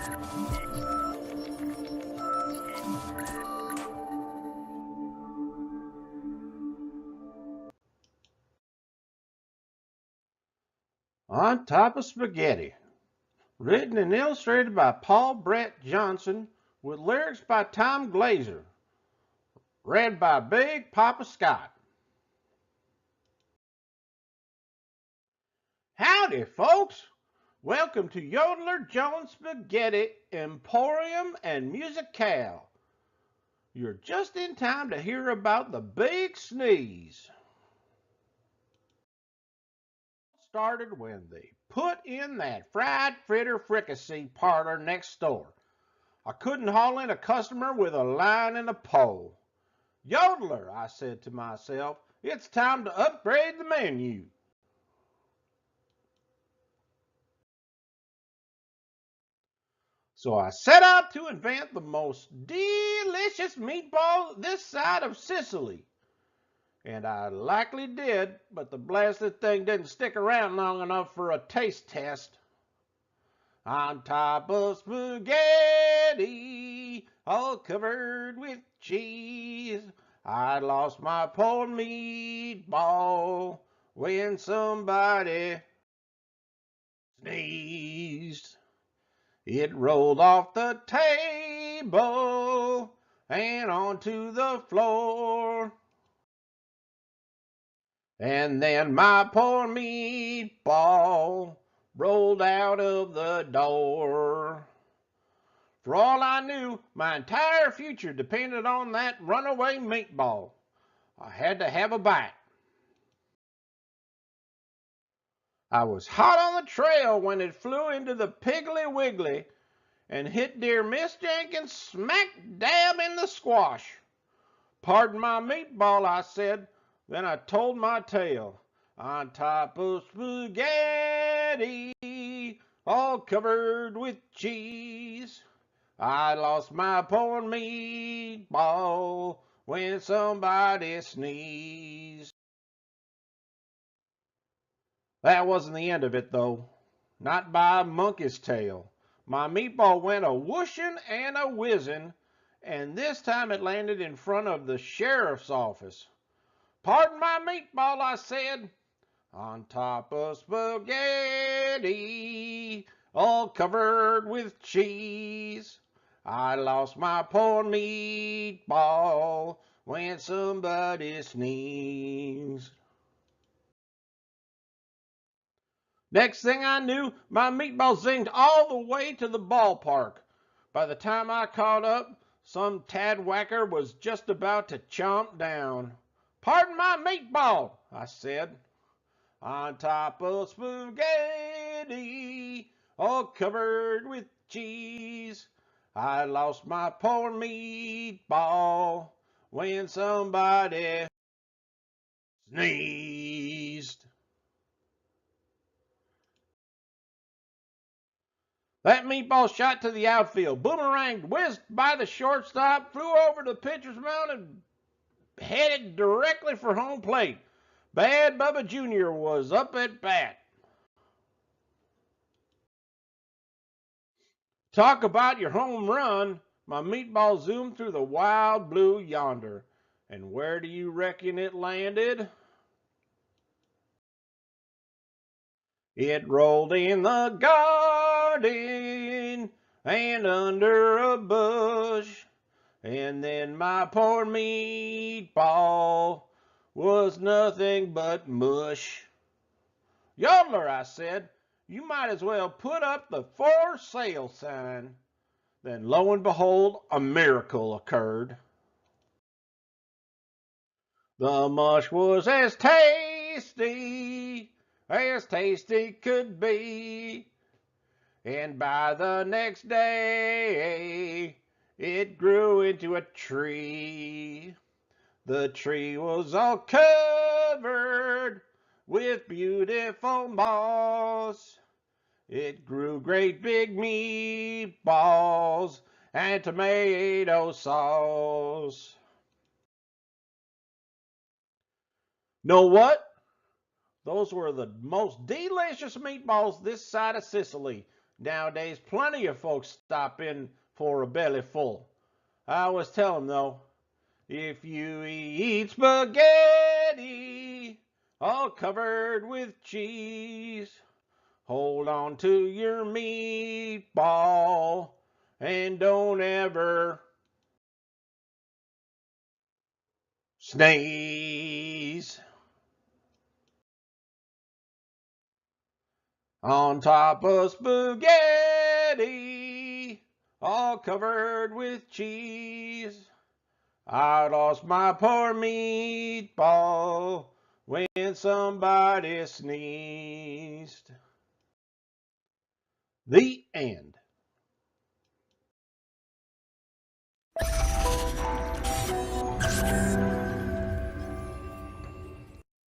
On Top of Spaghetti, written and illustrated by Paul Brett Johnson, with lyrics by Tom Glazer, read by Big Papa Scott. Howdy, folks! Welcome to Yodeler Jones Spaghetti Emporium and Musicale. You're just in time to hear about the big sneeze. Started when they put in that fried fritter fricassee parlor next door. I couldn't haul in a customer with a line and a pole. Yodeler, I said to myself, it's time to upgrade the menu. So I set out to invent the most delicious meatball this side of Sicily. And I likely did, but the blasted thing didn't stick around long enough for a taste test. On top of spaghetti, all covered with cheese, I lost my poor meatball when somebody sneezed. It rolled off the table and onto the floor. And then my poor meatball rolled out of the door. For all I knew, my entire future depended on that runaway meatball. I had to have a bite. I was hot on the trail when it flew into the Piggly Wiggly and hit dear Miss Jenkins smack dab in the squash. Pardon my meatball, I said. Then I told my tale. On top of spaghetti, all covered with cheese, I lost my poor meatball when somebody sneezed. That wasn't the end of it, though. Not by a monkey's tail. My meatball went a whooshing and a whizzing, and this time it landed in front of the sheriff's office. Pardon my meatball, I said. On top of spaghetti, all covered with cheese, I lost my poor meatball when somebody sneezed. Next thing I knew, my meatball zinged all the way to the ballpark. By the time I caught up, some tadwhacker was just about to chomp down. Pardon my meatball, I said. On top of spaghetti, all covered with cheese, I lost my poor meatball when somebody sneezed. That meatball shot to the outfield, boomeranged, whizzed by the shortstop, flew over the pitcher's mound, and headed directly for home plate. Bad Bubba Jr. was up at bat. Talk about your home run. My meatball zoomed through the wild blue yonder. And where do you reckon it landed? It rolled in the garden and under a bush. And then my poor meatball was nothing but mush. Yodeler, I said, you might as well put up the for sale sign. Then lo and behold, a miracle occurred. The mush was as tasty could be. And by the next day, it grew into a tree. The tree was all covered with beautiful moss. It grew great big meatballs and tomato sauce. Know what? Those were the most delicious meatballs this side of Sicily. Nowadays, plenty of folks stop in for a belly full. I always tell them, though, if you eat spaghetti all covered with cheese, hold on to your meatball and don't ever sneeze. On top of spaghetti all covered with cheese, I lost my poor meatball when somebody sneezed. The end.